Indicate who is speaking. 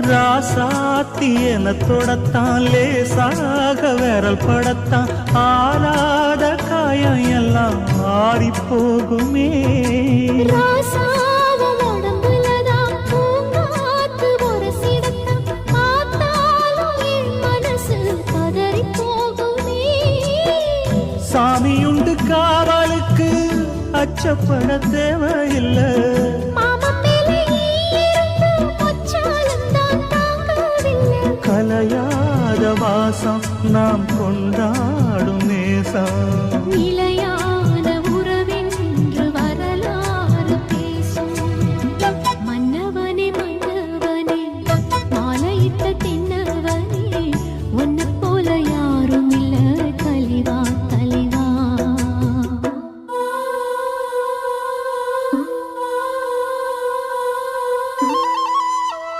Speaker 1: ராசாத்தி என தொடத்தான் லேசாக விரல் படத்தான் ஆறாத காயம் எல்லாம் ஆறி போகுமே சாமியுண்டு காவலுக்கு அச்சப்பட தேவையில்லை கலையாத வாசம் நாம் கொண்டாடும் நேசம்